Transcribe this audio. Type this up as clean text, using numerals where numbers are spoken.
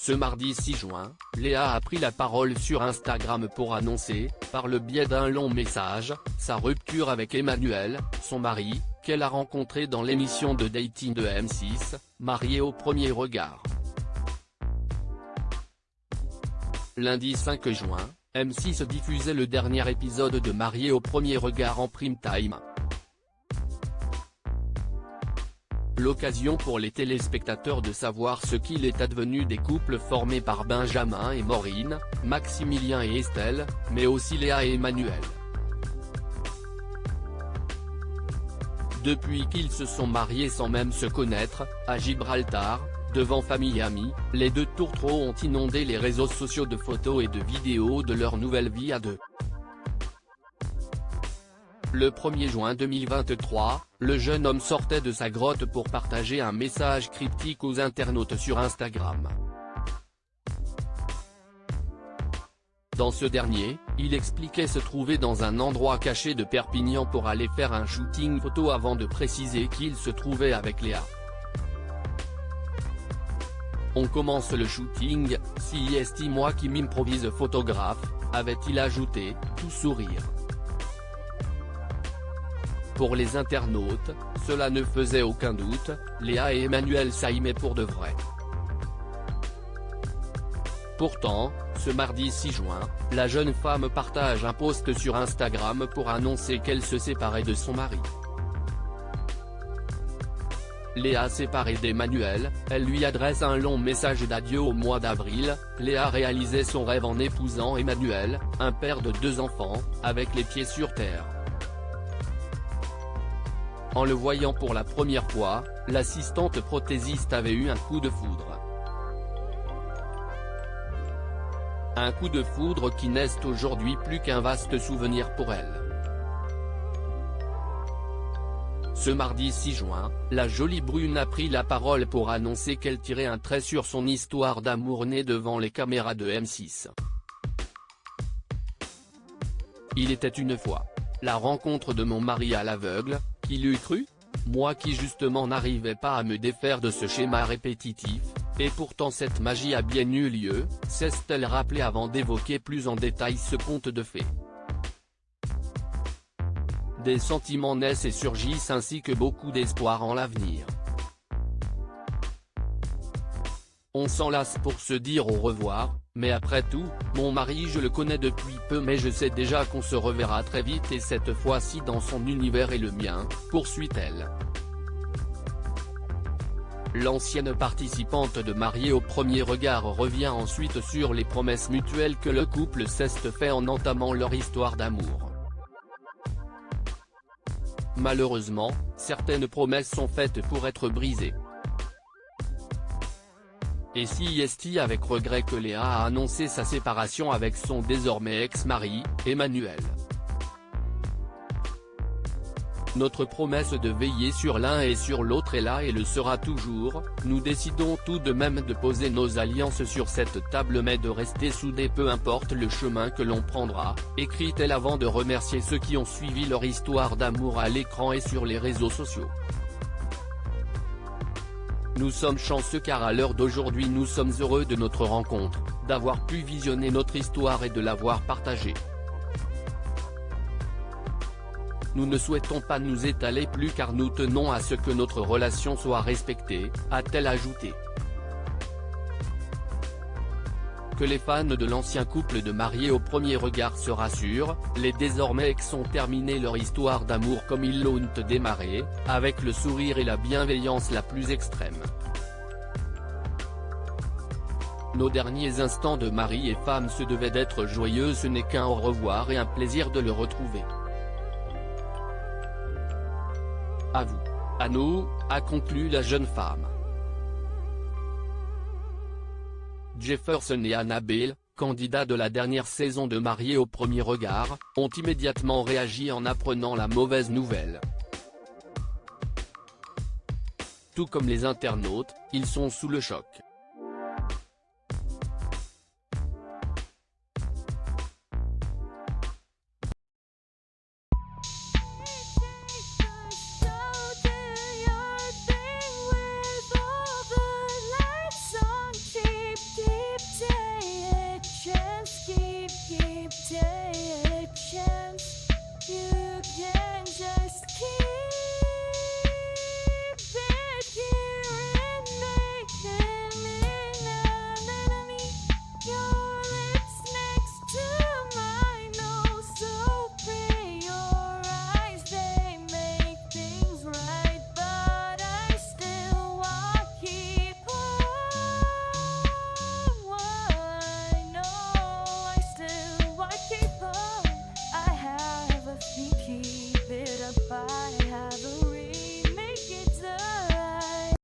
Ce mardi 6 juin, Léa a pris la parole sur Instagram pour annoncer, par le biais d'un long message, sa rupture avec Emmanuel, son mari, qu'elle a rencontré dans l'émission de dating de M6, Marié au premier regard. Lundi 5 juin, M6 diffusait le dernier épisode de Marié au premier regard en prime time. L'occasion pour les téléspectateurs de savoir ce qu'il est advenu des couples formés par Benjamin et Maureen, Maximilien et Estelle, mais aussi Léa et Emmanuel. Depuis qu'ils se sont mariés sans même se connaître, à Gibraltar, devant famille et amis, les deux tourtereaux ont inondé les réseaux sociaux de photos et de vidéos de leur nouvelle vie à deux. Le 1er juin 2023, le jeune homme sortait de sa grotte pour partager un message cryptique aux internautes sur Instagram. Dans ce dernier, il expliquait se trouver dans un endroit caché de Perpignan pour aller faire un shooting photo avant de préciser qu'il se trouvait avec Léa. On commence le shooting, si est moi qui m'improvise photographe, avait-il ajouté, tout sourire. Pour les internautes, cela ne faisait aucun doute, Léa et Emmanuel s'aimaient pour de vrai. Pourtant, ce mardi 6 juin, la jeune femme partage un post sur Instagram pour annoncer qu'elle se séparait de son mari. Léa séparée d'Emmanuel, elle lui adresse un long message d'adieu au mois d'avril. Léa réalisait son rêve en épousant Emmanuel, un père de 2 enfants, avec les pieds sur terre. En le voyant pour la première fois, l'assistante prothésiste avait eu un coup de foudre. Un coup de foudre qui n'est aujourd'hui plus qu'un vaste souvenir pour elle. Ce mardi 6 juin, la jolie brune a pris la parole pour annoncer qu'elle tirait un trait sur son histoire d'amour née devant les caméras de M6. Il était une fois la rencontre de mon mari à l'aveugle. Qui l'eût cru? Moi qui justement n'arrivais pas à me défaire de ce schéma répétitif, et pourtant cette magie a bien eu lieu, s'est-elle rappelé avant d'évoquer plus en détail ce conte de fées. Des sentiments naissent et surgissent ainsi que beaucoup d'espoir en l'avenir. On s'en lasse pour se dire au revoir, mais après tout, mon mari je le connais depuis peu mais je sais déjà qu'on se reverra très vite et cette fois-ci dans son univers et le mien, poursuit-elle. L'ancienne participante de Marié au premier regard revient ensuite sur les promesses mutuelles que le couple s'est fait en entamant leur histoire d'amour. Malheureusement, certaines promesses sont faites pour être brisées. Et si est avec regret que Léa a annoncé sa séparation avec son désormais ex-mari, Emmanuel. Notre promesse de veiller sur l'un et sur l'autre est là et le sera toujours, nous décidons tout de même de poser nos alliances sur cette table mais de rester soudés peu importe le chemin que l'on prendra, écrit-elle avant de remercier ceux qui ont suivi leur histoire d'amour à l'écran et sur les réseaux sociaux. Nous sommes chanceux car à l'heure d'aujourd'hui nous sommes heureux de notre rencontre, d'avoir pu visionner notre histoire et de l'avoir partagée. Nous ne souhaitons pas nous étaler plus car nous tenons à ce que notre relation soit respectée, a-t-elle ajouté. Que les fans de l'ancien couple de Marié au premier regard se rassurent, les désormais ex ont terminé leur histoire d'amour comme ils l'ont démarré, avec le sourire et la bienveillance la plus extrême. Nos derniers instants de mari et femme se devaient d'être joyeux, ce n'est qu'un au revoir et un plaisir de le retrouver. À vous. À nous, a conclu la jeune femme. Jefferson et Annabelle, candidats de la dernière saison de Marié au premier regard, ont immédiatement réagi en apprenant la mauvaise nouvelle. Tout comme les internautes, ils sont sous le choc.